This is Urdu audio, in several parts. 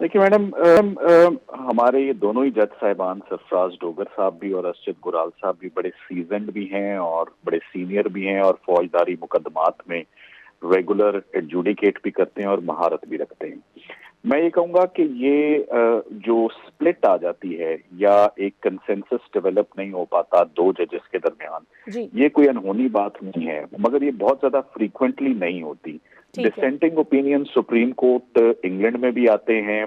دیکھیے میڈم، ہمارے یہ دونوں ہی جج صاحبان، سرفراز ڈوگر صاحب بھی اور ارشد گرال صاحب بھی، بڑے سیزنڈ بھی ہیں اور بڑے سینئر بھی ہیں اور فوجداری مقدمات میں ریگولر ایڈجوڈیکیٹ بھی کرتے ہیں اور مہارت بھی رکھتے ہیں۔ میں یہ کہوں گا کہ یہ جو سپلٹ آ جاتی ہے یا ایک کنسنسس ڈیولپ نہیں ہو پاتا دو ججز کے درمیان، یہ کوئی انہونی بات نہیں ہے، مگر یہ بہت زیادہ فریکوینٹلی نہیں ہوتی۔ Dissenting opinion supreme court England میں بھی آتے ہیں،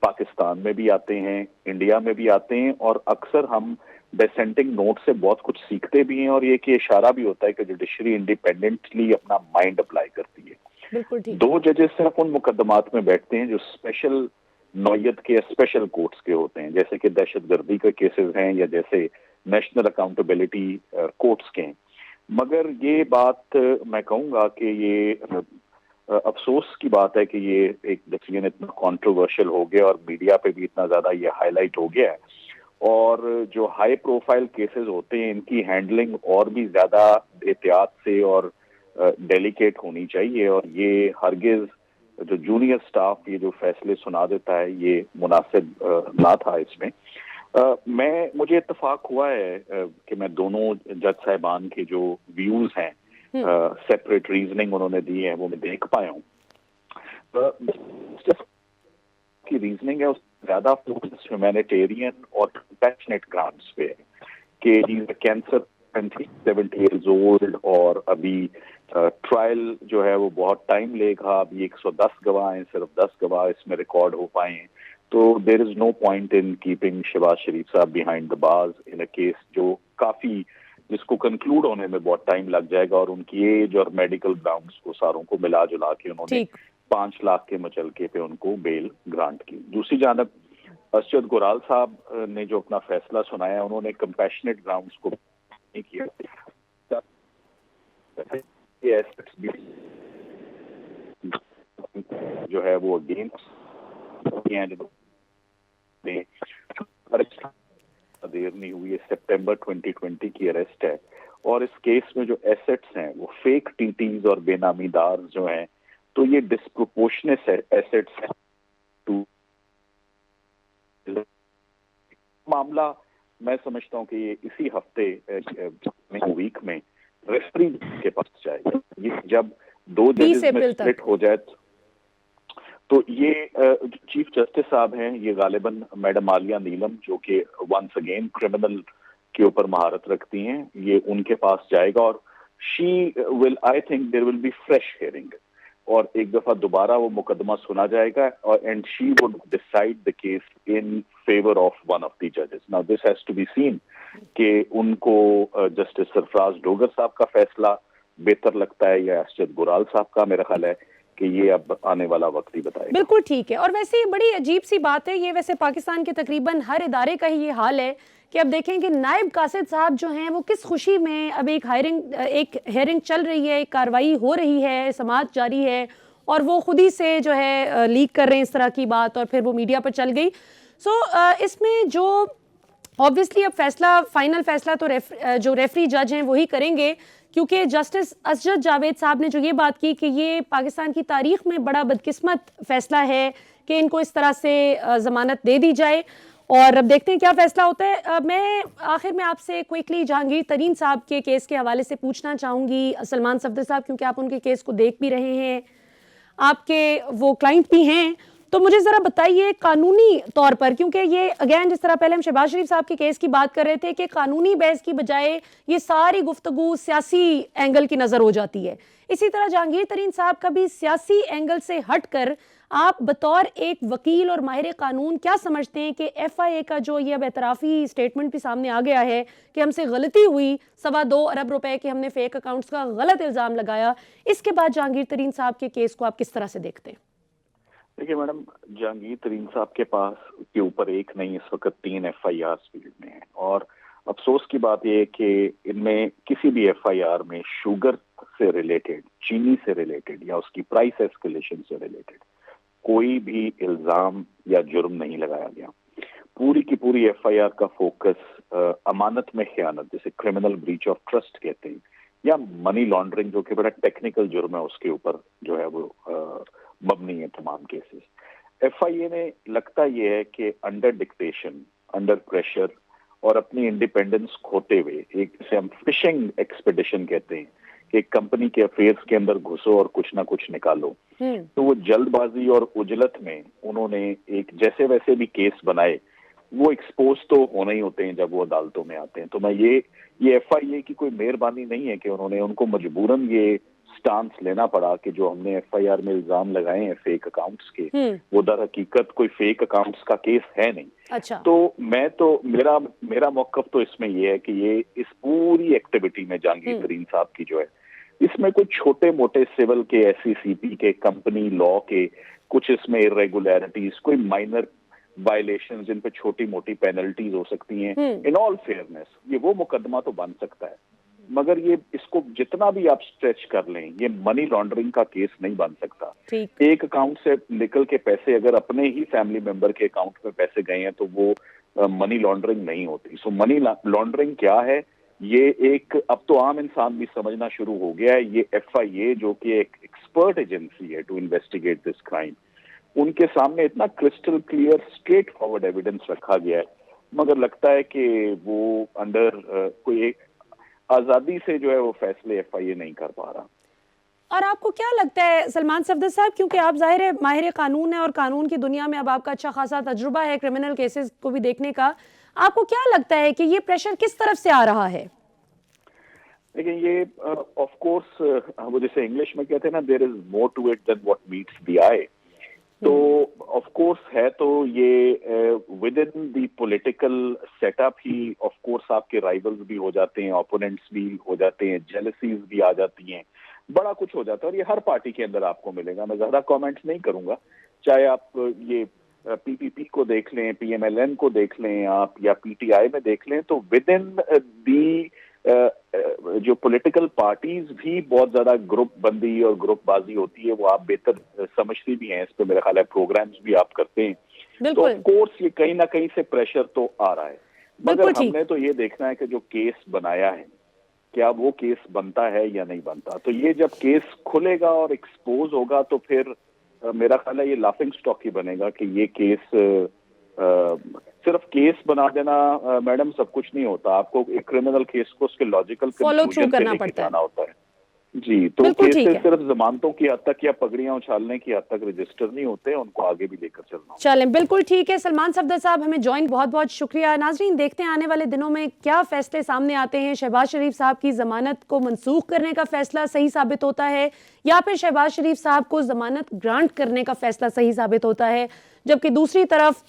پاکستان میں بھی آتے ہیں، انڈیا میں بھی آتے ہیں، اور اکثر ہم ڈسینٹنگ نوٹ سے بہت کچھ سیکھتے بھی ہیں، اور یہ کہ اشارہ بھی ہوتا ہے کہ جوڈیشری انڈیپینڈنٹلی اپنا مائنڈ اپلائی کرتی ہے۔ دو ججز صرف ان مقدمات میں بیٹھتے ہیں جو اسپیشل نوعیت کے اسپیشل کورٹس کے ہوتے ہیں، جیسے کہ دہشت گردی کے کیسز ہیں یا جیسے نیشنل اکاؤنٹیبلٹی کورٹس کے ہیں۔ مگر یہ بات میں کہوں گا کہ یہ افسوس کی بات ہے کہ یہ ایک ڈیسیژن اتنا کنٹروورشل ہو گیا اور میڈیا پہ بھی اتنا زیادہ یہ ہائی لائٹ ہو گیا ہے، اور جو ہائی پروفائل کیسز ہوتے ہیں ان کی ہینڈلنگ اور بھی زیادہ احتیاط سے اور ڈیلیکیٹ ہونی چاہیے، اور یہ ہرگز جو جونیئر سٹاف یہ جو فیصلے سنا دیتا ہے یہ مناسب نہ تھا اس میں۔ مجھے اتفاق ہوا ہے کہ میں دونوں جج صاحبان کے جو ویوز ہیں، سیپریٹ ریزننگ انہوں نے دی ہے، وہ میں دیکھ پایا ہوں۔ کی ریزننگ ہے اس زیادہ فوکس ہیومینیٹیرین اور کمپیشنیٹ گراؤنڈز پہ ہے کہ کینسر 70 ایئرز اولڈ، اور ابھی ٹرائل جو ہے وہ بہت ٹائم لے گا، ابھی 110 گواہ ہیں، صرف 10 گواہ اس میں ریکارڈ ہو پائے ہیں، تو دیر از نو پوائنٹ ان کیپنگ شہباز شریف صاحب behind the bars in a case جو کافی، جس کو کنکلوڈ ہونے میں بہت ٹائم لگ جائے گا، اور ان کی ایج اور میڈیکل گراؤنڈز کو ساروں کو ملا جلا کے انہوں نے 5 لاکھ کے مچلکے پہ ان کو بیل گرانٹ کی۔ دوسری جانب ارشد گرال صاحب نے جو اپنا فیصلہ سنایا، انہوں نے کمپیشنیٹ گراؤنڈز کو نہیں کیا، جو ہے وہ دیر نہیں ہوئی ہے، سپٹمبر 2020 کی اریسٹ ہے، اور اس کیس میں جو ایسٹس ہیں وہ فیک ٹی ٹیز اور بے نامی دار جو ہیں، تو یہ ڈسپروپورشنیٹ ایسٹس ہیں۔ معاملہ میں سمجھتا ہوں کہ یہ اسی ہفتے ویک میں ریفری کے پاس جائے گا۔ یہ جب دو ججز میں سپلٹ ہو جائے تو یہ چیف جسٹس صاحب ہیں، یہ غالباً میڈم عالیہ نیلم، جو کہ ونس اگین کرمنل کے اوپر مہارت رکھتی ہیں، یہ ان کے پاس جائے گا، اور she will I think there will be fresh hearing, اور ایک دفعہ دوبارہ وہ مقدمہ سنا جائے گا، اور and she would decide the case in favour of one of the ججز۔ Now this has to be seen کہ ان کو جسٹس سرفراز ڈوگر صاحب کا فیصلہ بہتر لگتا ہے یا ارشد گرال صاحب کا۔ میرا خیال ہے کہ یہ اب آنے والا وقت ہی بتائے گا۔ بالکل ٹھیک ہے، اور ویسے یہ بڑی عجیب سی بات ہے، یہ ویسے پاکستان کے تقریباً ہر ادارے کا ہی یہ حال ہے کہ اب دیکھیں کہ نائب قاصد صاحب جو ہیں وہ کس خوشی میں، اب ایک ہیئرنگ چل رہی ہے، ایک کاروائی ہو رہی ہے، سماعت جاری ہے، اور وہ خود ہی سے جو ہے لیک کر رہے ہیں اس طرح کی بات، اور پھر وہ میڈیا پر چل گئی۔ سو اس میں جو آبویسلی اب فائنل فیصلہ تو جو ریفری جج ہیں وہی کریں گے، کیونکہ جسٹس اسجد جاوید صاحب نے جو یہ بات کی کہ یہ پاکستان کی تاریخ میں بڑا بدقسمت فیصلہ ہے کہ ان کو اس طرح سے ضمانت دے دی جائے، اور اب دیکھتے ہیں کیا فیصلہ ہوتا ہے۔ میں آخر میں آپ سے کوئکلی جہانگیر ترین صاحب کے کیس کے حوالے سے پوچھنا چاہوں گی، سلمان صفدر صاحب، کیونکہ آپ ان کے کیس کو دیکھ بھی رہے ہیں، آپ کے وہ کلائنٹ بھی ہیں، تو مجھے ذرا بتائیے قانونی طور پر، کیونکہ یہ اگین جس طرح پہلے ہم شہباز شریف صاحب کے کیس کی بات کر رہے تھے کہ قانونی بحث کی بجائے یہ ساری گفتگو سیاسی اینگل کی نظر ہو جاتی ہے، اسی طرح جہانگیر ترین صاحب کا بھی سیاسی اینگل سے ہٹ کر آپ بطور ایک وکیل اور ماہر قانون کیا سمجھتے ہیں کہ ایف آئی اے کا جو یہ اب اعترافی سٹیٹمنٹ بھی سامنے آ گیا ہے کہ ہم سے غلطی ہوئی، 2.25 ارب روپے کے ہم نے فیک اکاؤنٹس کا غلط الزام لگایا، اس کے بعد جہانگیر ترین صاحب کے کیس کو آپ کس طرح سے دیکھتے ہیں؟ دیکھیے میڈم، جہانگیر ترین صاحب کے پاس کے اوپر ایک نہیں، اس وقت 3 ایف آئی آر فیلڈ میں ہیں، اور افسوس کی بات یہ ہے کہ ان میں کسی بھی ایف آئی آر میں شوگر سے ریلیٹڈ، چینی سے ریلیٹڈ یا اس کی پرائس ایسکیلیشن سے ریلیٹڈ کوئی بھی الزام یا جرم نہیں لگایا گیا۔ پوری کی پوری ایف آئی آر کا فوکس امانت میں خیانت، جسے کرمنل بریچ آف ٹرسٹ کہتے ہیں، یا منی لانڈرنگ، جو کہ بڑا ٹیکنیکل جرم ہے، اس کے اوپر جو ہے وہ مبنی ہے تمام کیسز۔ ایف آئی اے نے لگتا یہ ہے کہ انڈر ڈکٹیشن، انڈر پریشر اور اپنی انڈیپینڈنس کھوتے ہوئے، ایک جسے ہم فشنگ ایکسپیڈیشن کہتے ہیں کہ ایک کمپنی کے افیئرس کے اندر گھسو اور کچھ نہ کچھ نکالو، تو وہ جلد بازی اور عجلت میں انہوں نے ایک جیسے ویسے بھی کیس بنائے، وہ ایکسپوز تو ہونا ہی ہوتے ہیں جب وہ عدالتوں میں آتے ہیں. تو میں یہ ایف آئی اے کی کوئی مہربانی نہیں ہے کہ ان کو مجبوراً یہ سٹانس لینا پڑا کہ جو ہم نے ایف آئی آر میں الزام لگائے ہیں فیک اکاؤنٹس کے، وہ در حقیقت کوئی فیک اکاؤنٹس کا کیس ہے نہیں. تو میرا موقف تو اس میں یہ ہے کہ یہ اس پوری ایکٹیویٹی میں جہانگیر ترین صاحب کی جو ہے، اس میں کوئی چھوٹے موٹے سول کے، ایس سی سی پی کے، کمپنی لا کے کچھ اس میں irregularities، کوئی مائنر وائلیشن جن پہ چھوٹی موٹی پینلٹیز ہو سکتی ہیں، ان آل فیئرنیس یہ وہ مقدمہ تو بن سکتا ہے، مگر یہ اس کو جتنا بھی آپ اسٹریچ کر لیں یہ منی لانڈرنگ کا کیس نہیں بن سکتا. ایک اکاؤنٹ سے نکل کے پیسے اگر اپنے ہی فیملی ممبر کے اکاؤنٹ میں پیسے گئے ہیں تو وہ منی لانڈرنگ نہیں ہوتی. سو منی لانڈرنگ کیا ہے، یہ ایک اب تو عام انسان بھی سمجھنا شروع ہو گیا ہے. یہ ایف آئی اے جو کہ ایک ایکسپرٹ ایجنسی ہے ٹو انویسٹیگیٹ دس کرائم، ان کے سامنے اتنا crystal clear straight forward evidence رکھا گیا ہے، مگر لگتا ہے کہ وہ انڈر کوئی ایک آزادی سے جو ہے وہ فیصلے ایف آئی اے نہیں کر پا رہا. اور آپ کو کیا لگتا ہے سلمان صفدر صاحب، کیونکہ آپ ظاہر ہے ماہر قانون ہیں اور قانون کی دنیا میں اب آپ کا اچھا خاصا تجربہ ہے کرمنل کیسز کو بھی دیکھنے کا، آپ کو کیا لگتا ہے کہ یہ پریشر کس طرف سے آ رہا ہے؟ لیکن یہ آف کورس وہ جیسے انگلش میں کہتے ہیں نا، there is more to it than what meets the eye. تو آف کورس ہے تو یہ within the political setup ہی آف کورس آپ کے رائیولز بھی ہو جاتے ہیں، اوپوننٹس بھی ہو جاتے ہیں، جیلسیز بھی آ جاتی ہیں، بڑا کچھ ہو جاتا ہے، اور یہ ہر پارٹی کے اندر آپ کو ملے گا. میں زیادہ کامنٹس نہیں کروں گا، چاہے آپ یہ پی پی پی کو دیکھ لیں، پی ایم ایل این کو دیکھ لیں آپ، یا پی ٹی آئی میں دیکھ لیں، تو ود ان دی جو پولیٹیکل پارٹیز بھی بہت زیادہ گروپ بندی اور گروپ بازی ہوتی ہے، وہ آپ بہتر سمجھتی بھی ہیں، اس پہ میرا خیال ہے پروگرامز بھی آپ کرتے ہیں. تو آف کورس یہ کہیں نہ کہیں سے پریشر تو آ رہا ہے، مگر ہم نے تو یہ دیکھنا ہے کہ جو کیس بنایا ہے کیا وہ کیس بنتا ہے یا نہیں بنتا. تو یہ جب کیس کھلے گا اور ایکسپوز ہوگا تو پھر میرا خیال ہے یہ لافنگ سٹاک ہی بنے گا کہ یہ کیس صرف کیس بنا دینا میڈم سب کچھ نہیں ہوتا، آپ کو ایک کرمنل کیس کو اس کے لاجیکل کنکلوژن پہ لے کے جانا ہوتا ہے. جی تو کیسز صرف ضمانتوں کی حد تک یا پگڑیاں اچھالنے کی حد تک رجسٹر نہیں ہوتے، ان کو آگے بھی لے کر چلنا ہوتا ہے. چلیں بالکل ٹھیک ہے. سلمان صفدر صاحب ہمیں جوائن، بہت بہت شکریہ. ناظرین دیکھتے ہیں آنے والے دنوں میں کیا فیصلے سامنے آتے ہیں. شہباز شریف صاحب کی ضمانت کو منسوخ کرنے کا فیصلہ صحیح ثابت ہوتا ہے یا پھر شہباز شریف صاحب کو ضمانت گرانٹ کرنے کا فیصلہ صحیح ثابت ہوتا ہے. جبکہ دوسری طرف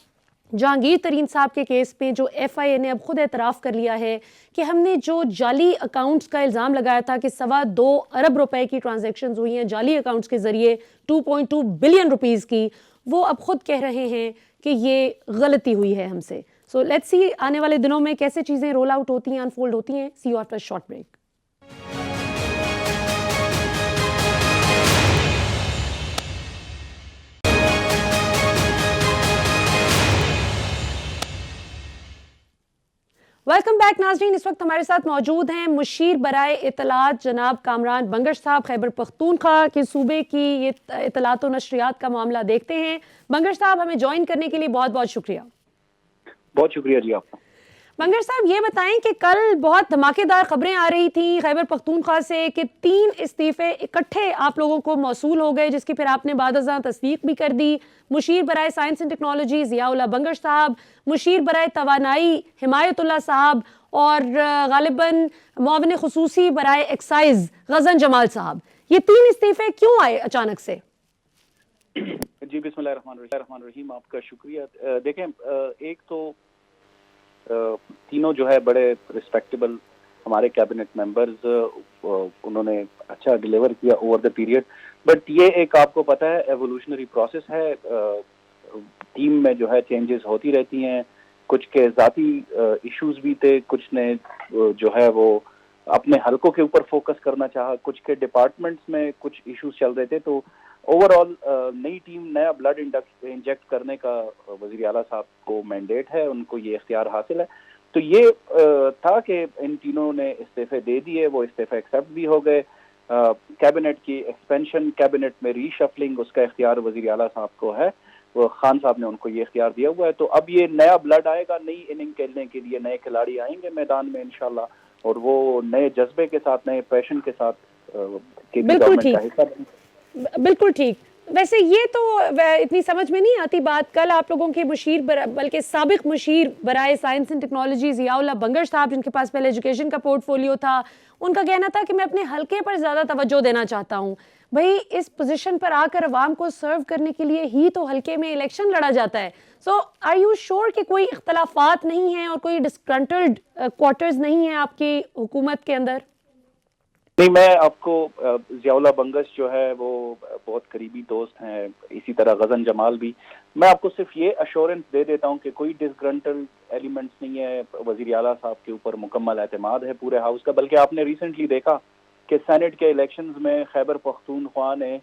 جہانگیر ترین صاحب کے کیس پہ جو ایف آئی اے نے اب خود اعتراف کر لیا ہے کہ ہم نے جو جعلی اکاؤنٹس کا الزام لگایا تھا کہ 2.25 ارب روپے کی ٹرانزیکشنز ہوئی ہیں جعلی اکاؤنٹس کے ذریعے 2.2 بلین روپیز کی، وہ اب خود کہہ رہے ہیں کہ یہ غلطی ہوئی ہے ہم سے. سو لیٹس سی آنے والے دنوں میں کیسے چیزیں رول آؤٹ ہوتی ہیں، انفولڈ ہوتی ہیں. See you after short break. Welcome back ناظرین. اس وقت ہمارے ساتھ موجود ہیں مشیر برائے اطلاعات جناب کامران بنگش صاحب. خیبر پختونخوا کے صوبے کی یہ اطلاعات و نشریات کا معاملہ دیکھتے ہیں. بنگش صاحب ہمیں جوائن کرنے کے لیے بہت بہت شکریہ. بہت شکریہ جی آپ کا. بنگش صاحب یہ بتائیں کہ کل بہت دھماکے دار خبریں آ رہی تھیں خیبر پختونخوا سے کہ 3 استعفے اکٹھے آپ لوگوں کو موصول ہو گئے، جس کی پھر آپ نے بعد ازاں تصدیق بھی کر دی. مشیر برائے سائنس اینڈ ٹیکنالوجی ضیاء اللہ بنگش صاحب، مشیر برائے توانائی حمایت اللہ صاحب، اور غالباً معاون خصوصی برائے ایکسائز غزن جمال صاحب. یہ 3 استعفے کیوں آئے اچانک سے؟ جی بسم اللہ الرحمن الرحیم. آپ کا شکریہ. دیکھیں ایک تو تینوں جو ہے بڑے ریسپیکٹیبل ہمارے کیبنٹ ممبرز، انہوں نے اچھا ڈیلیور کیا اوور دا پیریڈ. بٹ یہ ایک آپ کو پتہ ہے ایوولوشنری پروسیس ہے، ٹیم میں جو ہے چینجز ہوتی رہتی ہیں. کچھ کے ذاتی ایشوز بھی تھے، کچھ نے جو ہے وہ اپنے حلقوں کے اوپر فوکس کرنا چاہا، کچھ کے ڈپارٹمنٹس میں کچھ ایشوز چل رہے تھے. تو اوور آل نئی ٹیم، نیا بلڈ انجیکٹ کرنے کا وزیر اعلیٰ صاحب کو مینڈیٹ ہے، ان کو یہ اختیار حاصل ہے. تو یہ تھا کہ ان تینوں نے استعفے دے دیے، وہ استعفے ایکسیپٹ بھی ہو گئے. کیبنٹ کی ایکسپینشن، کیبنٹ میں ری شفلنگ، اس کا اختیار وزیر اعلیٰ صاحب کو ہے. خان صاحب نے ان کو یہ اختیار دیا ہوا ہے. تو اب یہ نیا بلڈ آئے گا, نئی اننگ کھیلنے کے لیے نئے کھلاڑی آئیں گے میدان میں انشاءاللہ, اور وہ نئے جذبے کے ساتھ, نئے پیشن کے ساتھ کے پی گورنمنٹ کا حصہ بنیں. بالکل ٹھیک. ویسے یہ تو اتنی سمجھ میں نہیں آتی بات. کل آپ لوگوں کے مشیر بلکہ سابق مشیر برائے سائنس اینڈ ٹیکنالوجی ضیاء اللہ بنگش صاحب, جن کے پاس پہلے ایجوکیشن کا پورٹ فولیو تھا, ان کا کہنا تھا کہ میں اپنے حلقے پر زیادہ توجہ دینا چاہتا ہوں. بھئی اس پوزیشن پر آ کر عوام کو سرو کرنے کے لیے ہی تو حلقے میں الیکشن لڑا جاتا ہے. سو آر یو شور کہ کوئی اختلافات نہیں ہیں اور کوئی ڈسگرنٹلڈ کوارٹرز نہیں ہیں آپ کی حکومت کے اندر؟ نہیں, میں آپ کو ضیاء اللہ بنگش جو ہے وہ بہت قریبی دوست ہیں, اسی طرح غزن جمال بھی. میں آپ کو صرف یہ ایشورنس دے دیتا ہوں کہ کوئی ڈسگرنٹل ایلیمنٹس نہیں ہے. وزیر اعلیٰ صاحب کے اوپر مکمل اعتماد ہے پورے ہاؤس کا. بلکہ آپ نے ریسنٹلی دیکھا کہ سینٹ کے الیکشنز میں خیبر پختونخوا نے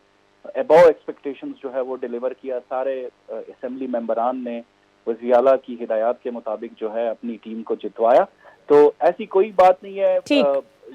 ابو ایکسپیکٹیشنز جو ہے وہ ڈیلیور کیا. سارے اسمبلی ممبران نے وزیر اعلیٰ کی ہدایات کے مطابق جو ہے اپنی ٹیم کو جتوایا. تو ایسی کوئی بات نہیں ہے.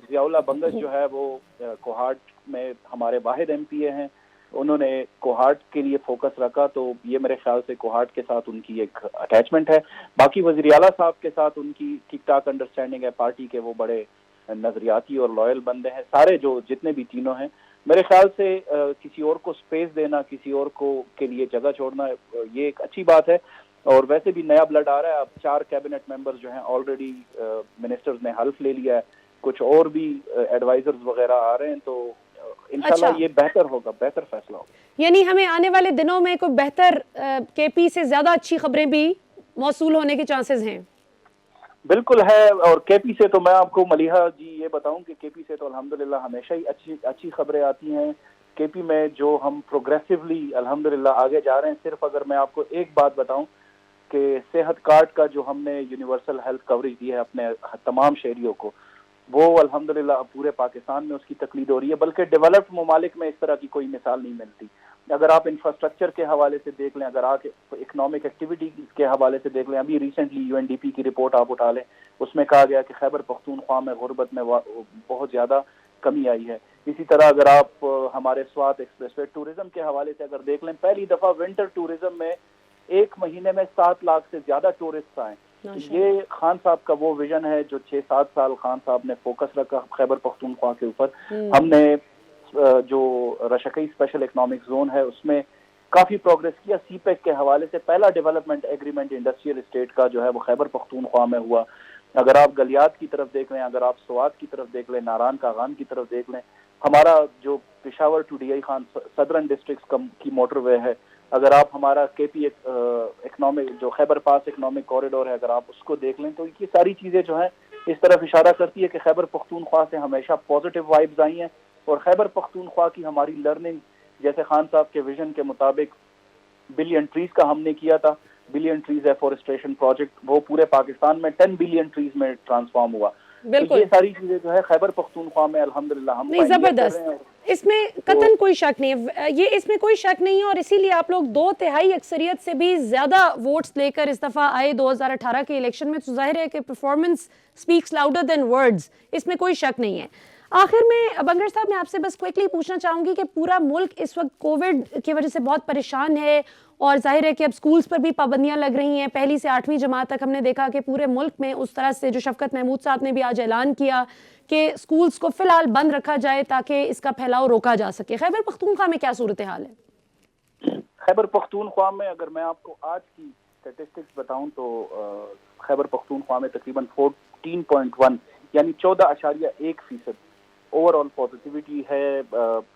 ضیاء اللہ بنگش جو ہے وہ کوہاٹ میں ہمارے واحد ایم پی اے ہیں. انہوں نے کوہاٹ کے لیے فوکس رکھا, تو یہ میرے خیال سے کوہاٹ کے ساتھ ان کی ایک اٹیچمنٹ ہے. باقی وزیر اعلیٰ صاحب کے ساتھ ان کی ٹھیک ٹھاک انڈرسٹینڈنگ ہے. پارٹی کے وہ بڑے نظریاتی اور لائل بندے ہیں سارے, جو جتنے بھی تینوں ہیں. میرے خیال سے کسی اور کو سپیس دینا, کسی اور کو کے لیے جگہ چھوڑنا, یہ ایک اچھی بات ہے. اور ویسے بھی نیا بلڈ آ رہا ہے. اب 4 کیبنٹ ممبرز جو ہیں آلریڈی منسٹرز نے حلف لے لیا ہے, کچھ اور بھی ایڈوائزرز وغیرہ آ رہے ہیں. تو انشاءاللہ یہ بہتر ہوگا, بہتر فیصلہ ہوگا. یعنی ہمیں آنے والے دنوں میں کوئی بہتر کے پی سے زیادہ اچھی خبریں بھی موصول ہونے کے چانسز ہیں؟ بالکل ہے. اور کے پی سے تو میں آپ کو ملیحہ جی یہ بتاؤں کہ کے پی سے تو الحمدللہ ہمیشہ ہی اچھی خبریں آتی ہیں. کے پی میں جو ہم پروگریسولی الحمدللہ آگے جا رہے ہیں. صرف اگر میں آپ کو ایک بات بتاؤں کہ صحت کارڈ کا جو ہم نے یونیورسل ہیلتھ کوریج دی ہے اپنے تمام شہریوں کو, وہ الحمدللہ پورے پاکستان میں اس کی تقلید ہو رہی ہے. بلکہ ڈیولپڈ ممالک میں اس طرح کی کوئی مثال نہیں ملتی. اگر آپ انفراسٹرکچر کے حوالے سے دیکھ لیں, اگر آپ اکنامک ایکٹیویٹی کے حوالے سے دیکھ لیں, ابھی recently U N D P کی رپورٹ آپ اٹھا لیں, اس میں کہا گیا کہ خیبر پختونخوا میں غربت میں بہت زیادہ کمی آئی ہے. اسی طرح اگر آپ ہمارے سوات ایکسپریس وے ٹورزم کے حوالے سے اگر دیکھ لیں, پہلی دفعہ ونٹر ٹورزم میں ایک مہینے میں 7 لاکھ سے زیادہ ٹورسٹ آئے. یہ خان صاحب کا وہ ویژن ہے جو 6-7 سال خان صاحب نے فوکس رکھا خیبر پختونخوا کے اوپر. ہم نے جو رشکی اسپیشل اکنامک زون ہے اس میں کافی پروگریس کیا. سی پیک کے حوالے سے پہلا ڈیولپمنٹ ایگریمنٹ انڈسٹریل اسٹیٹ کا جو ہے وہ خیبر پختونخوا میں ہوا. اگر آپ گلیات کی طرف دیکھ لیں, اگر آپ سوات کی طرف دیکھ لیں, ناران کاغان کی طرف دیکھ لیں, ہمارا جو Peshawar to D I Khan southern district کی موٹر وے ہے, اگر آپ ہمارا کے پی اکنامک جو خیبر پاس اکنامک کوریڈور ہے اگر آپ اس کو دیکھ لیں, تو یہ ساری چیزیں جو ہیں اس طرف اشارہ کرتی ہے کہ خیبر پختونخوا سے ہمیشہ پازیٹیو وائبز آئی ہیں. اور خیبر پختونخوا کی ہماری لرننگ, جیسے خان صاحب کے ویژن کے مطابق بلین ٹریز کا ہم نے کیا تھا, بلین ٹریز ایفورسٹریشن پروجیکٹ, وہ پورے پاکستان میں 10 بلین ٹریز میں ٹرانسفارم ہوا. بالکل, یہ ساری چیزیں جو ہے خیبر پختونخوا میں الحمدللہ ہم زبردست. اس میں قطعاً کوئی شک نہیں ہے, یہ اس میں کوئی شک نہیں ہے. اور اسی لیے آپ لوگ 2/3 اکثریت سے بھی زیادہ ووٹس لے کر اس دفعہ آئے 2018 کے الیکشن میں. تو ظاہر ہے کہ performance specs louder than words, اس میں کوئی شک نہیں ہے. آخر میں بنگش صاحب, میں آپ سے بس کوئکلی پوچھنا چاہوں گی کہ پورا ملک اس وقت کووڈ کی وجہ سے بہت پریشان ہے, اور ظاہر ہے کہ اب سکولز پر بھی پابندیاں لگ رہی ہیں. 1 سے 8ویں جماعت تک ہم نے دیکھا کہ پورے ملک میں اس طرح سے, جو شفقت محمود صاحب نے بھی آج اعلان کیا کہ سکولز کو فی الحال بند رکھا جائے تاکہ اس کا پھیلاؤ روکا جا سکے. خیبر پختونخوا میں کیا صورتحال ہے؟ خیبر پختونخوا میں اگر میں آپ کو آج کی اسٹیٹسٹکس بتاؤں تو خیبر پختونخوا میں تقریباً 14.1 یعنی 14.1% اوور آل پازیٹیوٹی ہے.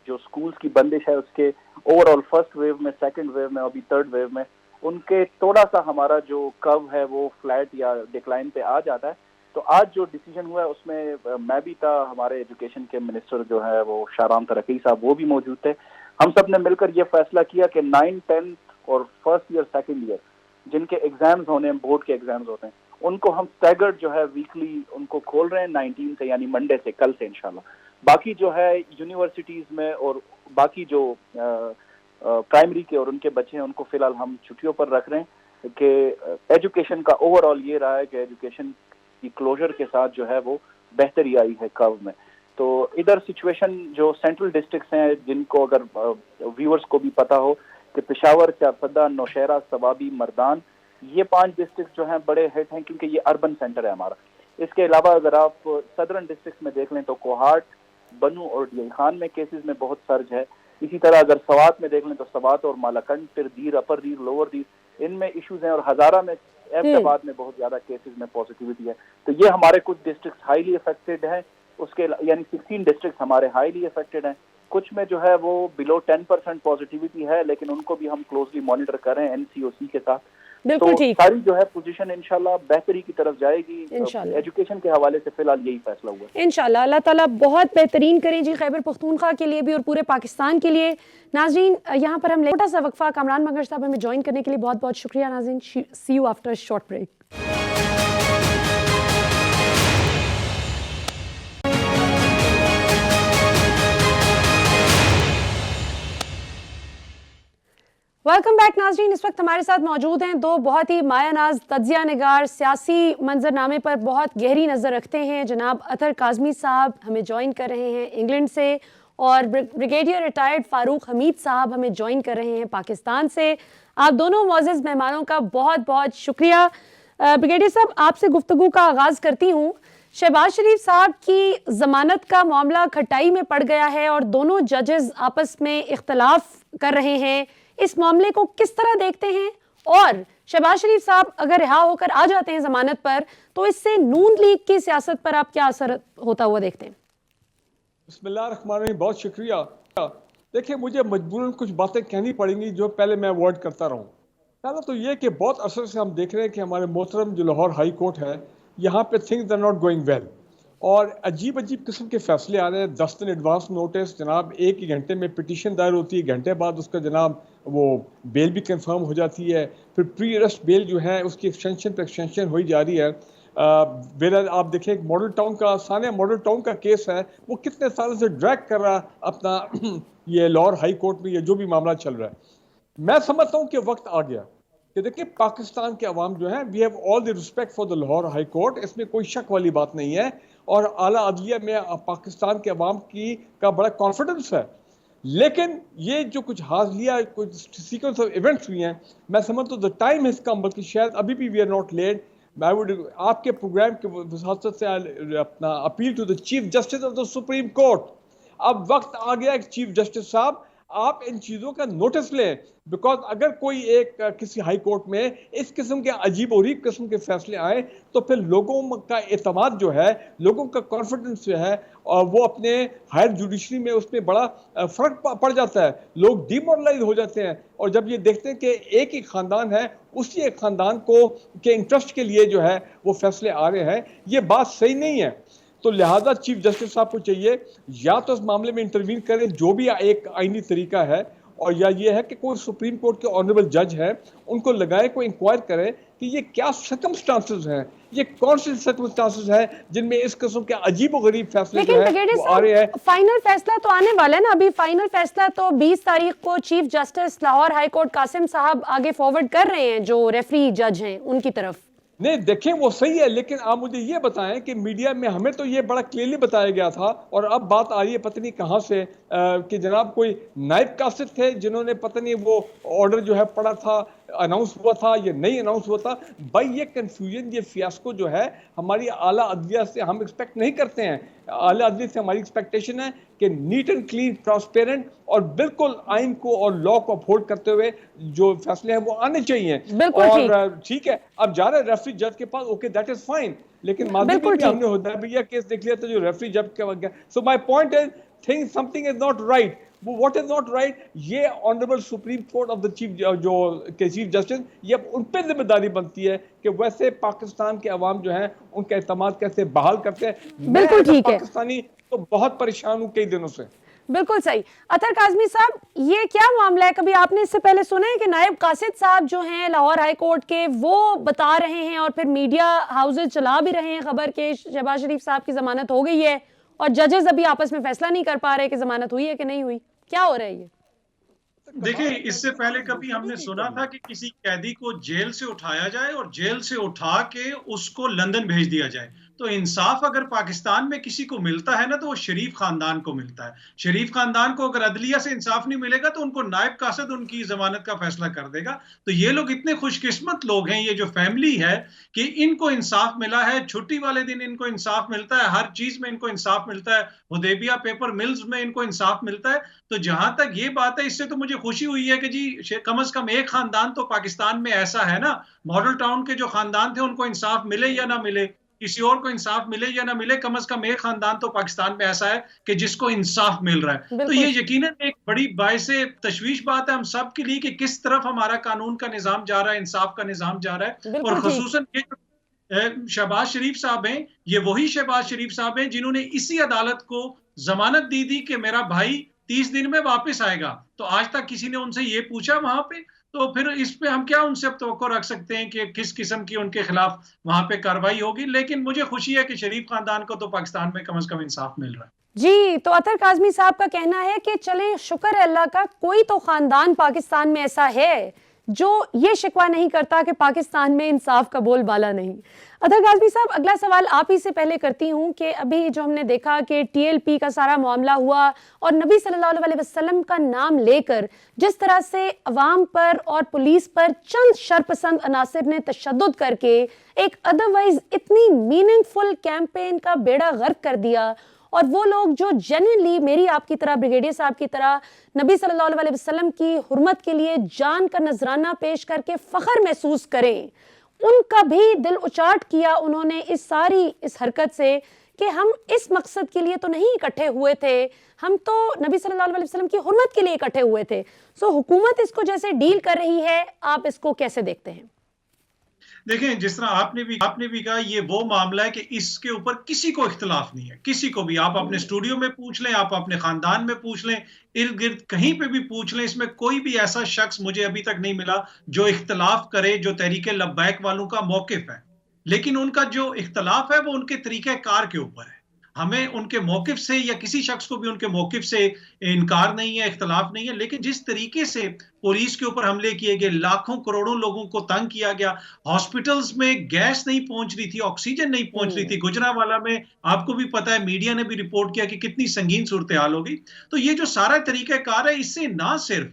جو سکولز کی بندش ہے اس کے اوور آل فرسٹ ویو میں, سیکنڈ ویو میں, ابھی تھرڈ ویو میں, ان کے تھوڑا سا ہمارا جو کرو ہے وہ فلیٹ یا ڈکلائن پہ آ جاتا ہے. تو آج جو ڈیسیجن ہوا ہے اس میں میں بھی تھا, ہمارے ایجوکیشن کے منسٹر جو ہے وہ شاہرام ترقی صاحب وہ بھی موجود تھے. ہم سب نے مل کر یہ فیصلہ کیا کہ 9, 10 اور فرسٹ ایئر سیکنڈ ایئر جن کے ایگزامز ہونے ہیں, بورڈ کے ایگزامز ہوتے ہیں, ان کو ہم اسٹیگرڈ جو ہے ویکلی ان کو کھول رہے ہیں 19 سے, یعنی منڈے سے, کل سے انشاءاللہ. باقی جو ہے یونیورسٹیز میں اور باقی جو پرائمری کے اور ان کے بچے ہیں ان کو فی الحال ہم چھٹیوں پر رکھ رہے ہیں. کہ ایجوکیشن کا اوور آل یہ رہا ہے کہ ایجوکیشن کی کلوجر کے ساتھ جو ہے وہ بہتری آئی ہے کرو میں. تو ادھر سچویشن جو سینٹرل ڈسٹرکٹس ہیں, جن کو اگر ویورز کو بھی پتا ہو کہ پشاور، چارسدہ، نوشہرہ، سوابی، مردان، یہ 5 ڈسٹرکٹ جو ہیں بڑے ہٹ ہیں کیونکہ یہ اربن سینٹر ہے ہمارا. اس کے علاوہ اگر آپ صدرن ڈسٹرکٹ میں دیکھ لیں تو کوہاٹ، بنو اور ڈی خان میں کیسز میں بہت سرج ہے. اسی طرح اگر سوات میں دیکھ لیں تو سوات اور مالاکنڈ، پھر دیر، اپر دیر، لوور دیر، ان میں ایشوز ہیں. اور ہزارہ میں، ایبٹ آباد میں بہت زیادہ کیسز میں پازیٹیوٹی ہے. تو یہ ہمارے کچھ ڈسٹرکٹ ہائیلی افیکٹڈ ہیں. اس کے یعنی 16 ڈسٹرکٹ ہمارے ہائیلی افیکٹڈ ہیں. کچھ میں جو ہے وہ بلو 10% پازیٹیوٹی ہے، لیکن ان کو بھی ہم کلوزلی مانیٹر کر رہے ہیں NCOC کے ساتھ. تو ساری جو ہے پوزیشن انشاءاللہ بہتری کی طرف جائے گی. ایجوکیشن کے حوالے سے فی الحال یہی فیصلہ ہوا ہے. انشاءاللہ اللہ تعالیٰ بہت بہترین کریں جی خیبر پختونخوا کے لیے بھی اور پورے پاکستان کے لیے. ناظرین یہاں پر ہم چھوٹا سا وقفہ، کامران مگر صاحب ہمیں جوائن کرنے کے لیے بہت بہت شکریہ. ناظرین see you after short break. Welcome back ناظرین. اس وقت ہمارے ساتھ موجود ہیں دو بہت ہی مایہ ناز تجزیہ نگار، سیاسی منظرنامے پر بہت گہری نظر رکھتے ہیں. جناب اطہر کاظمی صاحب ہمیں جوائن کر رہے ہیں انگلینڈ سے، اور بریگیڈیئر ریٹائرڈ فاروق حمید صاحب ہمیں جوائن کر رہے ہیں پاکستان سے. آپ دونوں معزز مہمانوں کا بہت بہت شکریہ. بریگیڈیئر صاحب آپ سے گفتگو کا آغاز کرتی ہوں. شہباز شریف صاحب کی ضمانت کا معاملہ کھٹائی میں پڑ گیا ہے اور دونوں ججز آپس میں اختلاف کر رہے ہیں. اس معاملے کو کس طرح دیکھتے ہیں؟ اور شہباز شریف صاحب اگر رہا ہو کر آ جاتے ہیں ضمانت پر تو اس سے نون لیگ کی سیاست پر آپ کیا اثر ہوتا ہوا دیکھتے ہیں؟ بسم اللہ الرحمن الرحیم. بہت شکریہ. دیکھیں مجھے مجبوراً کچھ باتیں کہنی پڑیں گی جو پہلے میں اوائڈ کرتا رہوں. پہلا تو یہ کہ بہت عرصے سے ہم دیکھ رہے ہیں کہ ہمارے محترم جو لاہور ہائی کورٹ ہے، یہاں پہ things are not going well, اور عجیب قسم کے فیصلے آ رہے ہیں. 10 دن ایڈوانس نوٹس، جناب ایک ہی گھنٹے میں پٹیشن دائر ہوتی ہے، گھنٹے بعد اس کا جناب وہ بیل بھی کنفرم ہو جاتی ہے. پھر پری ارسٹ بیل جو ہے اس کی ایکسٹینشن پہ ایکسٹینشن ہوئی جا رہی ہے. آپ دیکھیں ایک ماڈل ٹاؤن کا، ثانیہ ماڈل ٹاؤن کا کیس ہے، وہ کتنے سالوں سے ڈریگ کر رہا اپنا یہ لاہور ہائی کورٹ میں یہ جو بھی معاملہ چل رہا ہے. میں سمجھتا ہوں کہ وقت آ گیا کہ دیکھیں پاکستان کے عوام جو ہیں، we have all the respect for the Lahore High Court, اس میں کوئی شک والی بات نہیں ہے، اور اعلیٰ عدلیہ میں پاکستان کے عوام کا بڑا کانفیڈنس ہے. لیکن یہ جو کچھ حاصلیہ کچھ سیکوینس آف ایونٹس ہوئی ہیں، میں سمجھتا ہوں دا ٹائم ہیز کم، بلکہ شاید ابھی بھی وی آر ناٹ لیٹ. میں آپ کے پروگرام کے وساطت سے اپنا appeal to the chief justice of the supreme court, اب وقت آ گیا کہ چیف جسٹس صاحب آپ ان چیزوں کا نوٹس لیں. بیکاز اگر کوئی ایک کسی ہائی کورٹ میں اس قسم کے عجیب و غریب قسم کے فیصلے آئیں تو پھر لوگوں کا اعتماد جو ہے، لوگوں کا کانفیڈنس جو ہے، اور وہ اپنے ہائر جوڈیشری میں اس میں بڑا فرق پڑ جاتا ہے. لوگ ڈی مورلائز ہو جاتے ہیں، اور جب یہ دیکھتے ہیں کہ ایک ہی خاندان ہے، اسی ایک خاندان کو کے انٹرسٹ کے لیے جو ہے وہ فیصلے آ رہے ہیں، یہ بات صحیح نہیں ہے. تو لہٰذا چیف جسٹس صاحب کو چاہیے یا تو اس معاملے میں انٹروین کریں جو بھی ایک آئینی طریقہ ہے، اور یا یہ ہے کہ کوئی سپریم کورٹ کے آنریبل جج ہیں ان کو لگائے، کوئی انکوائر کرے کہ یہ کیا سرکمسٹانسز ہیں، یہ کون سے سرکمسٹانسز ہیں جن میں اس قسم کے عجیب و غریب فیصلے جو ہیں وہ آ رہے ہیں. فائنل فیصلہ تو آنے والا ہے نا، ابھی فائنل فیصلہ تو 20 تاریخ کو chief justice Lahore High court Qasim صاحب آگے فارورڈ کر رہے ہیں جو ریفری جج ہیں ان کی طرف. نہیں دیکھیں وہ صحیح ہے، لیکن آپ مجھے یہ بتائیں کہ میڈیا میں ہمیں تو یہ بڑا کلیئرلی بتایا گیا تھا، اور اب بات آ رہی ہے پتہ نہیں کہاں سے کہ جناب کوئی نائب قاصد تھے جنہوں نے پتہ نہیں وہ آرڈر جو ہے پڑا تھا، اناؤنس ہوا تھا یا نہیں اناؤنس ہوا تھا. بھائی یہ کنفیوژن، یہ فیاسکو جو ہے ہماری اعلیٰ عدلیہ سے ہم ایکسپیکٹ نہیں کرتے ہیں. اعلیٰ عدلیہ سے ہماری ایکسپیکٹیشن ہے کہ نیٹ اینڈ کلین، ٹرانسپیرنٹ اور بالکل آئین کو اور لا کو اپہولڈ کرتے ہوئے جو فیصلے ہیں وہ آنے چاہیے. اور ٹھیک ہے اب جا رہے ریفری جج کے پاس، اوکے دیٹ از فائن، لیکن ماضی میں بھی ہم نے حدیبیہ کیس دیکھ لیا تھا جو ریفری جج کے وقت گیا. So my point is thing something is not right. What is not right, یہ honourable Supreme Court of the chief justice, یہ اب ان پہ ذمہ داری بنتی ہے کہ ویسے پاکستان کے عوام جو ہیں ان کا اعتماد کیسے بحال کرتے ہیں. بالکل ٹھیک ہے، پاکستانی تو بہت پریشان ہوں کئی دنوں سے. بالکل صحیح. اطہر کاظمی صاحب یہ کیا معاملہ ہے؟ کبھی آپ نے اس سے پہلے سنا ہے کہ نائب قاصد صاحب جو ہیں لاہور ہائی کورٹ کے وہ بتا رہے ہیں اور پھر میڈیا ہاؤسز چلا بھی رہے ہیں خبر کہ شہباز شریف صاحب کی ضمانت ہو گئی ہے اور ججز ابھی آپس میں فیصلہ نہیں کر پا رہے کہ ضمانت ہوئی ہے کہ نہیں ہوئی؟ کیا ہو رہا ہے یہ؟ دیکھیں اس سے پہلے کبھی ہم نے سنا تھا کہ کسی قیدی کو جیل سے اٹھایا جائے اور جیل سے اٹھا کے اس کو لندن بھیج دیا جائے. تو انصاف اگر پاکستان میں کسی کو ملتا ہے نا تو وہ شریف خاندان کو ملتا ہے. شریف خاندان کو اگر عدلیہ سے انصاف نہیں ملے گا تو ان کو نائب قاصد ان کی ضمانت کا فیصلہ کر دے گا. تو یہ لوگ اتنے خوش قسمت لوگ ہیں, یہ جو فیملی ہے, کہ ان کو انصاف ملا ہے. چھٹی والے دن ان کو انصاف ملتا ہے, ہر چیز میں ان کو انصاف ملتا ہے, حدیبیہ پیپر ملز میں ان کو انصاف ملتا ہے. تو جہاں تک یہ بات ہے, اس سے تو مجھے خوشی ہوئی ہے کہ جی کم از کم ایک خاندان تو پاکستان میں ایسا ہے نا, ماڈل ٹاؤن کے جو خاندان تھے ان کو انصاف ملے یا نہ ملے, کسی اور کو انصاف ملے یا نہ ملے, کم از کم ایک خاندان تو پاکستان میں ایسا ہے کہ جس کو انصاف مل رہا ہے. تو یہ یقیناً ایک بڑی باعث تشویش بات ہے ہم سب کے لیے کہ کس طرف ہمارا قانون کا نظام جا رہا ہے, انصاف کا نظام جا رہا ہے. اور خصوصاً شہباز شریف صاحب ہیں, یہ وہی شہباز شریف صاحب ہیں جنہوں نے اسی عدالت کو ضمانت دی تھی کہ میرا بھائی 30 دن میں واپس آئے گا. تو آج تک کسی نے ان سے یہ پوچھا وہاں پہ, تو پھر اس پہ ہم کیا ان سے توقع رکھ سکتے ہیں کہ کس قسم کی ان کے خلاف وہاں پہ کارروائی ہوگی. لیکن مجھے خوشی ہے کہ شریف خاندان کو تو پاکستان میں کم از کم انصاف مل رہا ہے. جی, تو اطہر کاظمی صاحب کا کہنا ہے کہ چلیں شکر ہے اللہ کا, کوئی تو خاندان پاکستان میں ایسا ہے جو یہ شکوہ نہیں کرتا کہ پاکستان میں انصاف کا بول بالا نہیں. اطہر کاظمی صاحب, اگلا سوال آپ ہی سے پہلے کرتی ہوں کہ ابھی جو ہم نے دیکھا کہ ٹی ایل پی کا سارا معاملہ ہوا اور نبی صلی اللہ علیہ وسلم کا نام لے کر جس طرح سے عوام پر اور پولیس پر چند شرپسند عناصر نے تشدد کر کے ایک ادروائز اتنی میننگ فل کیمپین کا بیڑا غرق کر دیا, اور وہ لوگ جو جینوئنلی میری آپ کی طرح, بریگیڈیئر صاحب کی طرح نبی صلی اللہ علیہ وسلم کی حرمت کے لیے جان کا نذرانہ پیش کر کے فخر محسوس کریں, ان کا بھی دل اچاٹ کیا انہوں نے اس حرکت سے کہ ہم اس مقصد کے لیے تو نہیں اکٹھے ہوئے تھے, ہم تو نبی صلی اللہ علیہ وسلم کی حرمت کے لیے اکٹھے ہوئے تھے. حکومت اس کو جیسے ڈیل کر رہی ہے, آپ اس کو کیسے دیکھتے ہیں؟ دیکھیں, جس طرح آپ نے بھی کہا, یہ وہ معاملہ ہے کہ اس کے اوپر کسی کو اختلاف نہیں ہے, کسی کو بھی. آپ اپنے اسٹوڈیو میں پوچھ لیں, آپ اپنے خاندان میں پوچھ لیں, ارد گرد کہیں پہ بھی پوچھ لیں, اس میں کوئی بھی ایسا شخص مجھے ابھی تک نہیں ملا جو اختلاف کرے جو تحریک لبیک والوں کا موقف ہے. لیکن ان کا جو اختلاف ہے وہ ان کے طریقہ کار کے اوپر ہے. ہمیں ان کے موقف سے یا کسی شخص کو بھی ان کے موقف سے انکار نہیں ہے, اختلاف نہیں ہے. لیکن جس طریقے سے پولیس کے اوپر حملے کیے گئے, لاکھوں کروڑوں لوگوں کو تنگ کیا گیا, ہاسپٹلز میں گیس نہیں پہنچ رہی تھی, آکسیجن نہیں پہنچ رہی تھی, گجرانوالہ میں آپ کو بھی پتا ہے, میڈیا نے بھی رپورٹ کیا کہ کتنی سنگین صورتحال ہوگی. تو یہ جو سارا طریقہ کار ہے, اس سے نہ صرف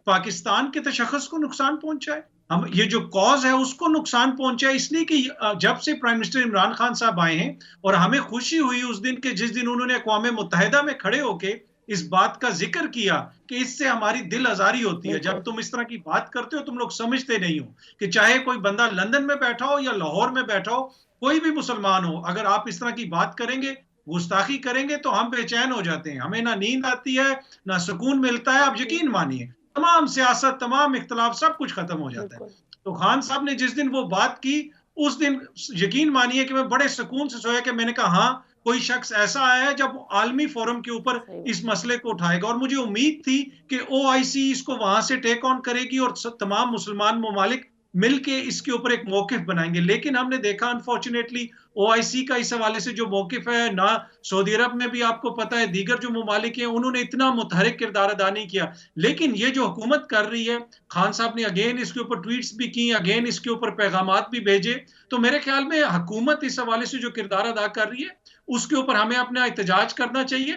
پاکستان کے تشخص کو نقصان پہنچا ہے, ہم یہ جو کاز ہے اس کو نقصان پہنچا ہے, اس لیے کہ جب سے پرائم منسٹر عمران خان صاحب آئے ہیں, اور ہمیں خوشی ہوئی اس دن کہ جس دن انہوں نے اقوام متحدہ میں کھڑے ہو کے اس بات کا ذکر کیا کہ اس سے ہماری دل آزاری ہوتی ہے. جب تم اس طرح کی بات کرتے ہو, تم لوگ سمجھتے نہیں ہو کہ چاہے کوئی بندہ لندن میں بیٹھا ہو یا لاہور میں بیٹھا ہو, کوئی بھی مسلمان ہو, اگر آپ اس طرح کی بات کریں گے, گستاخی کریں گے, تو ہم بے چین ہو جاتے ہیں, ہمیں نہ نیند آتی ہے نہ سکون ملتا ہے. آپ یقین مانیے, تمام سیاست, تمام اختلاف, سب کچھ ختم ہو جاتا ہے. تو خان صاحب نے جس دن وہ بات کی, اس دن یقین مانیے کہ میں بڑے سکون سے سویا کہ میں نے کہا ہاں, کوئی شخص ایسا آیا ہے جب عالمی فورم کے اوپر اس مسئلے کو اٹھائے گا. اور مجھے امید تھی کہ OIC اس کو وہاں سے ٹیک آن کرے گی اور تمام مسلمان ممالک مل کے اس کے اوپر ایک موقف بنائیں گے. لیکن ہم نے دیکھا انفارچونیٹلی OIC کا اس حوالے سے جو موقف ہے, نہ سعودی عرب میں بھی آپ کو پتا ہے, دیگر جو ممالک ہیں انہوں نے اتنا متحرک کردار ادا نہیں کیا. لیکن یہ جو حکومت کر رہی ہے, خان صاحب نے اگین اس کے اوپر ٹویٹس بھی کی, اگین اس کے اوپر پیغامات بھی بھیجے. تو میرے خیال میں حکومت اس حوالے سے جو کردار ادا کر رہی ہے, اس کے اوپر ہمیں اپنا احتجاج کرنا چاہیے.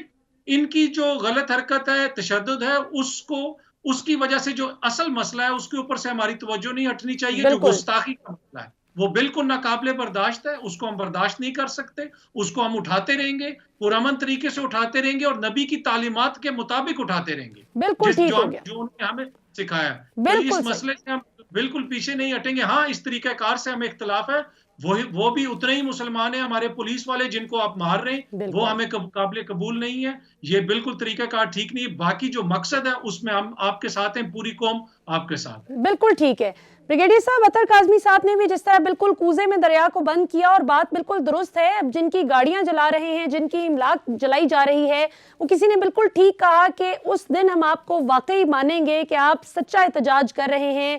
ان کی جو غلط حرکت ہے, تشدد ہے, اس کی وجہ سے جو اصل مسئلہ ہے اس کے اوپر سے ہماری توجہ نہیں ہٹنی چاہیے. جو گستاخی کا مسئلہ ہے وہ بالکل ناقابل برداشت ہے, اس کو ہم برداشت نہیں کر سکتے, اس کو ہم اٹھاتے رہیں گے, پرامن طریقے سے اٹھاتے رہیں گے, اور نبی کی تعلیمات کے مطابق اٹھاتے رہیں گے. بالکل ٹھیک ہو گیا, جو انہوں نے ہمیں سکھایا. تو اس مسئلے سے ہم بالکل پیچھے نہیں ہٹیں گے. ہاں, اس طریقہ کار سے ہمیں اختلاف ہے, وہ بھی اتنے ہی مسلمان ہیں, ہمارے پولیس والے جن کو آپ مار رہے ہیں وہ ہمیں قابل قبول نہیں ہے. یہ بالکل طریقہ کار ٹھیک نہیں ہے. باقی جو مقصد ہے اس میں ہم آپ کے ساتھ ہیں, پوری قوم آپ کے ساتھ. بالکل ٹھیک ہے. بریگیڈیئر صاحب, اطہر کاظمی صاحب نے بھی جس طرح بالکل کوزے میں دریا کو بند کیا, اور بات بالکل درست ہے, اب جن کی گاڑیاں جلا رہے ہیں, جن کی املاک جلائی جا رہی ہے, وہ کسی نے بالکل ٹھیک کہا کہ اس دن ہم آپ کو واقعی مانیں گے کہ آپ سچا احتجاج کر رہے ہیں,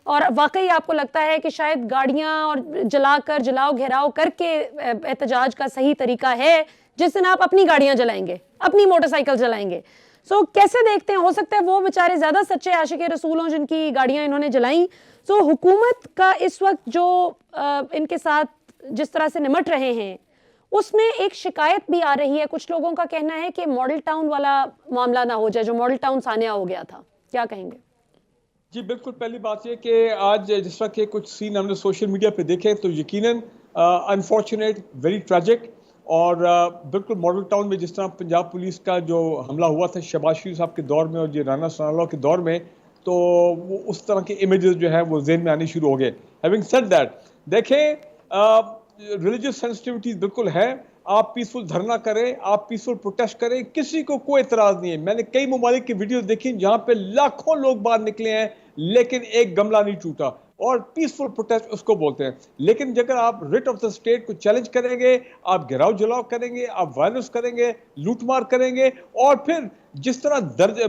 اور واقعی آپ کو لگتا ہے کہ شاید گاڑیاں اور جلا کر جلاؤ گھیراؤ کر کے احتجاج کا صحیح طریقہ ہے, جس دن آپ اپنی گاڑیاں جلائیں گے, اپنی موٹر سائیکل جلائیں گے. کیسے دیکھتے ہیں, ہو سکتا ہے وہ بیچارے زیادہ سچے عاشق رسول ہوں جن کی گاڑیاں انہوں نے جلائیں. حکومت کا اس وقت جو ان کے ساتھ جس طرح سے نمٹ رہے ہیں, اس میں ایک شکایت بھی آ رہی ہے، کچھ لوگوں کا کہنا ہے کہ ماڈل ٹاؤن والا معاملہ نہ ہو جائے جو ماڈل ٹاؤن ثانیہ ہو گیا تھا، کیا کہیں گے؟ جی بالکل، پہلی بات یہ کہ آج جس طرح کے کچھ سین ہم نے سوشل میڈیا پہ دیکھے تو یقیناً انفارچونیٹ، ویری ٹریجک، اور بالکل ماڈل ٹاؤن میں جس طرح پنجاب پولیس کا جو حملہ ہوا تھا شہباز شریف صاحب کے دور میں اور یہ رانا ثناءاللہ کے دور میں، تو وہ اس طرح کے امیجز جو ہیں وہ ذہن میں آنے شروع ہو گئے. ہیونگ سیڈ دیٹ، دیکھیں ریلیجس سینسٹیوٹیز بالکل ہے، آپ پیسفل دھرنا کریں، آپ پیسفل پروٹیسٹ کریں، کسی کو کوئی اعتراض نہیں ہے. میں نے کئی ممالک کی ویڈیوز دیکھی جہاں پہ لاکھوں لوگ باہر نکلے ہیں لیکن ایک گملہ نہیں ٹوٹا، اور پیسفل پروٹیسٹ اس کو بولتے ہیں. لیکن اگر آپ ریٹ آف دا اسٹیٹ کو چیلنج کریں گے، آپ گراؤ جلاؤ کریں گے، آپ وائلنس کریں گے، لوٹ مار کریں گے، اور پھر جس طرح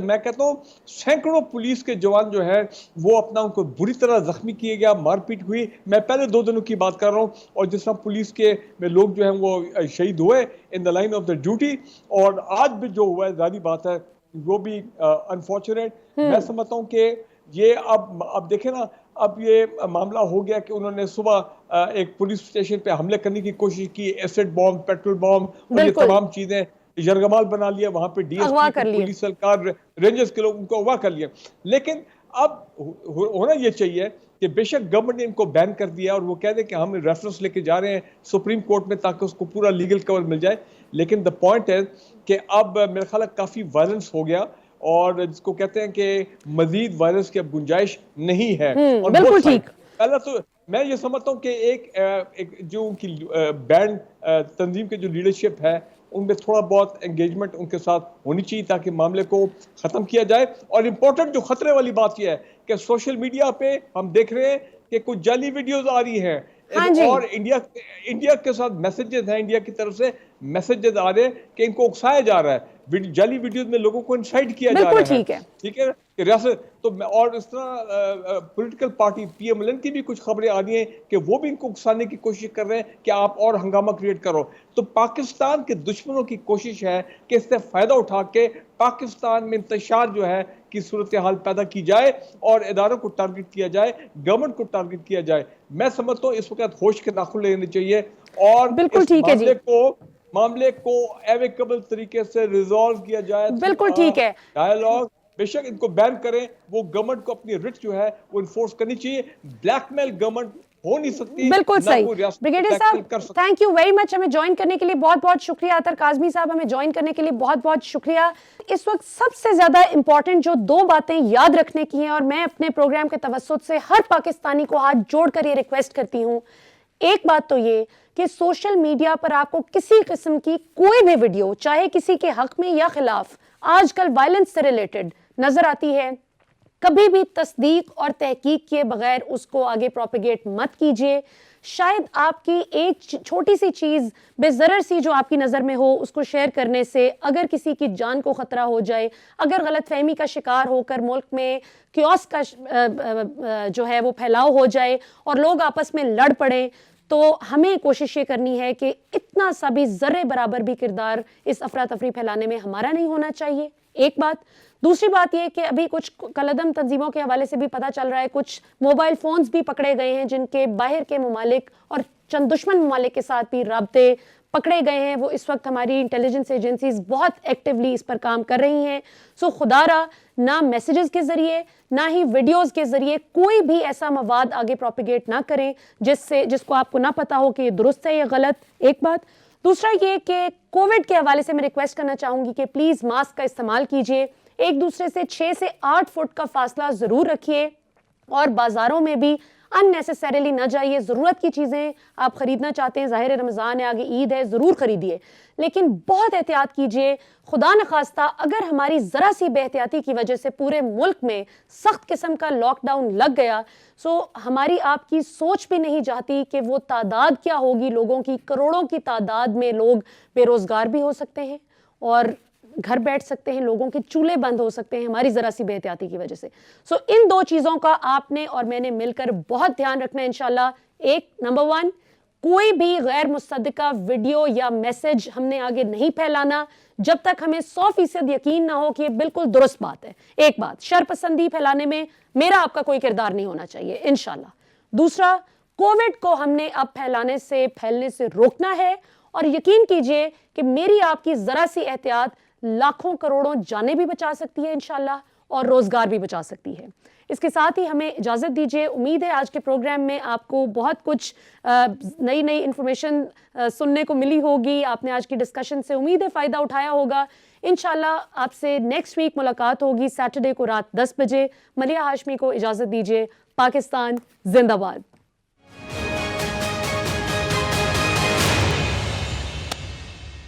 میں کہتا ہوں سینکڑوں پولیس کے جوان جو ہے وہ اپنا ان کو بری طرح زخمی کیے گیا، مار پیٹ ہوئی. میں پہلے 2 دنوں کی بات کر رہا ہوں، اور جس طرح پولیس کے میں لوگ جو ہیں وہ شہید ہوئے in the line of the duty, اور آج بھی جو ہوا ہے ظاہری بات ہے وہ بھی انفارچونیٹ. میں سمجھتا ہوں کہ یہ اب دیکھیں نا، اب یہ معاملہ ہو گیا کہ انہوں نے صبح ایک پولیس اسٹیشن پہ حملے کرنے کی کوشش کی، ایسڈ بام، پیٹرول بام، اور یہ تمام چیزیں یرغمال بنا لیا، وہاں پہ ڈی ایس پی، پولیس اہلکار، رینجرز کے لوگ ان کو اغوا کر لیا. لیکن اب ہونا یہ چاہیے کہ بے شک گورنمنٹ نے ان کو بین کر دیا اور وہ کہہ دے کہ ہم ریفرنس لے کے جا رہے ہیں سپریم کورٹ میں تاکہ اس کو پورا لیگل کور مل جائے. لیکن دا پوائنٹ ہے کہ اب میرا خیال ہے کافی وائلنس ہو گیا، اور جس کو کہتے ہیں کہ مزید وائلنس کی اب گنجائش نہیں ہے. بالکل ٹھیک. پہلا تو میں یہ سمجھتا ہوں کہ ایک جو ان کی بینڈ تنظیم کے جو لیڈرشپ ہے ان میں تھوڑا بہت انگیجمنٹ ان کے ساتھ ہونی چاہیے تاکہ معاملے کو ختم کیا جائے. اور امپورٹنٹ جو خطرے والی بات یہ ہے کہ سوشل میڈیا پہ ہم دیکھ رہے ہیں کہ کچھ جعلی ویڈیوز آ رہی ہیں، اور انڈیا کے ساتھ میسیجز ہیں، انڈیا کی طرف سے میسیجز آ رہے ہیں کہ ان کو اکسایا جا رہا ہے، جعلی ویڈیوز میں لوگوں کو انسائٹ کیا جا رہا ہے. ٹھیک ہے کہ ریاست تو، اور اس طرح political party P M L N کی بھی کچھ خبریں آ رہی ہیں کہ وہ بھی ان کو اکسانے کی کوشش کر رہے ہیں کہ آپ اور ہنگامہ کریٹ کرو. تو پاکستان کے دشمنوں کی کوشش ہے کہ اس سے فائدہ اٹھا کے پاکستان میں انتشار جو ہے کی صورتحال پیدا کی جائے اور اداروں کو ٹارگٹ کیا جائے، گورنمنٹ کو ٹارگٹ کیا جائے. میں سمجھتا ہوں اس وقت ہوش کے ناخن لینے چاہیے اور معاملے کو ایویکیبل طریقے سے ریزالو کیا جائے. بالکل ٹھیک ہے. ڈائیلاگ، بے شک ان کو بین کریں، وہ گورنمنٹ کو اپنی رٹ جو ہے وہ انفورس کرنی چاہیے. بلیک میل گورنمنٹ ہو نہیں سکتی. بالکل صحیح. بریگیڈیئر صاحب تھینک یو ویری مچ، ہمیں جوائن کرنے کے لیے بہت بہت شکریہ. عطر کاظمی صاحب ہمیں جوائن کرنے کے لیے بہت بہت شکریہ. اس وقت سب سے زیادہ امپورٹنٹ جو 2 باتیں یاد رکھنے کی ہیں، اور میں اپنے پروگرام کے توسط سے ہر پاکستانی کو ہاتھ جوڑ کر یہ ریکویسٹ کرتی ہوں. ایک بات تو یہ کہ سوشل میڈیا پر آپ کو کسی قسم کی کوئی بھی ویڈیو، چاہے کسی کے حق میں یا خلاف، آج کل وائلنس سے ریلیٹڈ نظر آتی ہے، کبھی بھی تصدیق اور تحقیق کیے بغیر اس کو آگے پروپیگیٹ مت کیجیے. شاید آپ کی ایک چھوٹی سی چیز بے ضرر سی جو آپ کی نظر میں ہو، اس کو شیئر کرنے سے اگر کسی کی جان کو خطرہ ہو جائے، اگر غلط فہمی کا شکار ہو کر ملک میں کیوس کا جو ہے وہ پھیلاؤ ہو جائے اور لوگ آپس میں لڑ پڑیں، تو ہمیں کوشش یہ کرنی ہے کہ اتنا سا بھی ذرے برابر بھی کردار اس افراتفری پھیلانے میں ہمارا نہیں ہونا چاہیے. ایک بات. دوسری بات یہ کہ ابھی کچھ کالعدم تنظیموں کے حوالے سے بھی پتہ چل رہا ہے، کچھ موبائل فونز بھی پکڑے گئے ہیں جن کے باہر کے ممالک اور چند دشمن ممالک کے ساتھ بھی رابطے پکڑے گئے ہیں. وہ اس وقت ہماری انٹیلیجنس ایجنسیز بہت ایکٹیولی اس پر کام کر رہی ہیں. سو خدا را نہ میسیجز کے ذریعے نہ ہی ویڈیوز کے ذریعے کوئی بھی ایسا مواد آگے پروپیگیٹ نہ کریں جس کو آپ کو نہ پتا ہو کہ یہ درست ہے یا غلط. ایک بات. دوسرا یہ کہ کووڈ کے حوالے سے میں ریکویسٹ کرنا چاہوں گی کہ پلیز ماسک کا استعمال کیجیے، ایک دوسرے سے 6 سے 8 فٹ کا فاصلہ ضرور رکھیے، اور بازاروں میں بھی unnecessarily نہ جائیے. ضرورت کی چیزیں آپ خریدنا چاہتے ہیں، ظاہر رمضان ہے، آگے عید ہے، ضرور خریدیے، لیکن بہت احتیاط کیجیے. خدا نخواستہ اگر ہماری ذرا سی بے احتیاطی کی وجہ سے پورے ملک میں سخت قسم کا لاک ڈاؤن لگ گیا، سو ہماری آپ کی سوچ بھی نہیں چاہتی کہ وہ تعداد کیا ہوگی لوگوں کی. کروڑوں کی تعداد میں لوگ بے روزگار بھی ہو سکتے ہیں اور گھر بیٹھ سکتے ہیں، لوگوں کے چولہے بند ہو سکتے ہیں ہماری ذرا سی بے احتیاطی کی وجہ سے. سو ان 2 چیزوں کا آپ نے اور میں نے مل کر بہت دھیان رکھنا ہے انشاءاللہ. ایک، نمبر 1، کوئی بھی غیر مصدقہ ویڈیو یا میسج ہم نے آگے نہیں پھیلانا جب تک ہمیں 100% یقین نہ ہو کہ یہ بالکل درست بات ہے. ایک بات، شر پسندی پھیلانے میں میرا آپ کا کوئی کردار نہیں ہونا چاہیے انشاءاللہ. دوسرا، کووڈ کو ہم نے اب پھیلنے سے روکنا ہے اور یقین کیجئے کہ میری آپ کی ذرا سی احتیاط لاکھوں کروڑوں جانیں بھی بچا سکتی ہے انشاءاللہ، اور روزگار بھی بچا سکتی ہے۔ اس کے ساتھ ہی ہمیں اجازت دیجیے، امید ہے آج کے پروگرام میں آپ کو بہت کچھ نئی انفارمیشن سننے کو ملی ہوگی، آپ نے آج کی ڈسکشن سے امید ہے فائدہ اٹھایا ہوگا۔ انشاءاللہ آپ سے نیکسٹ ویک ملاقات ہوگی سیٹرڈے کو رات 10 بجے۔ ملیحہ ہاشمی کو اجازت دیجیے۔ پاکستان زندہ باد۔